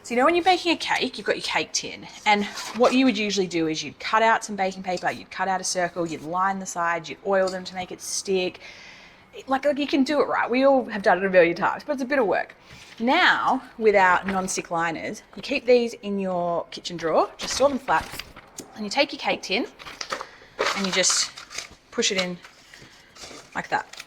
So you know when you're baking a cake, you've got your cake tin, and what you would usually do is you'd cut out some baking paper, you'd cut out a circle, you'd line the sides, you'd oil them to make it stick. Like you can do it right. We all have done it a million times, but it's a bit of work. Now, with our non-stick liners, you keep these in your kitchen drawer, just store them flat, and you take your cake tin and you just push it in like that.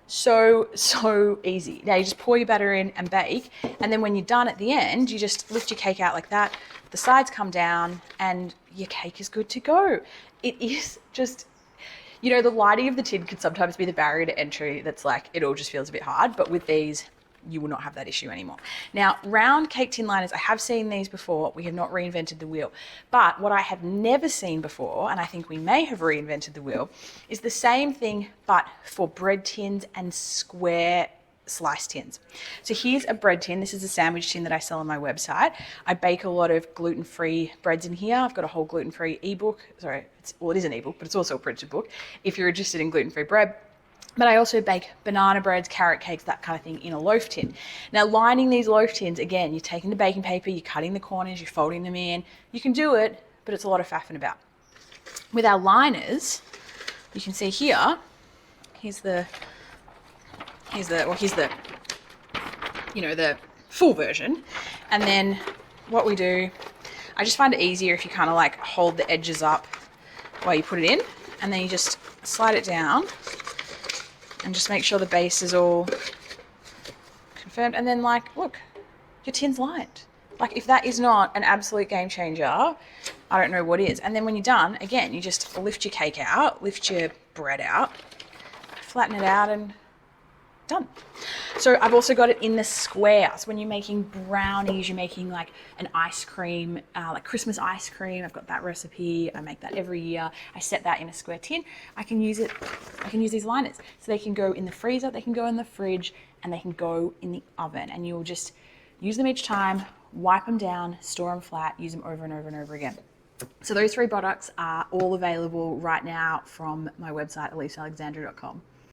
So easy. Now you just pour your batter in and bake, and then when you're done at the end, you just lift your cake out like that, the sides come down, and your cake is good to go. It is just, you know, the lighting of the tin can sometimes be the barrier to entry that's like, it all just feels a bit hard, but with these, you will not have that issue anymore. Now, round cake tin liners, I have seen these before. We have not reinvented the wheel. But what I have never seen before, and I think we may have reinvented the wheel, is the same thing, but for bread tins and square slice tins. So here's a bread tin. This is a sandwich tin that I sell on my website. I bake a lot of gluten-free breads in here. I've got a whole gluten-free ebook. Sorry, it is an ebook, but it's also a printed book if you're interested in gluten-free bread. But I also bake banana breads, carrot cakes, that kind of thing in a loaf tin. Now, lining these loaf tins, again, you're taking the baking paper, you're cutting the corners, you're folding them in. You can do it, but it's a lot of faffing about. With our liners, you can see here, here's the full version. And then what we do, I just find it easier if you kind of like hold the edges up while you put it in, and then you just slide it down and just make sure the base is all confirmed. And then like, look, your tin's lined. Like if that is not an absolute game changer, I don't know what is. And then when you're done, again, you just lift your cake out, lift your bread out, flatten it out, and done. So I've also got it in the squares. When you're making brownies, you're making like an ice cream, like Christmas ice cream. I've got that recipe. I make that every year. I set that in a square tin. I can use these liners. So they can go in the freezer, they can go in the fridge, and they can go in the oven. And you'll just use them each time, wipe them down, store them flat, use them over and over and over again. So those 3 products are all available right now from my website, elisealexandra.com.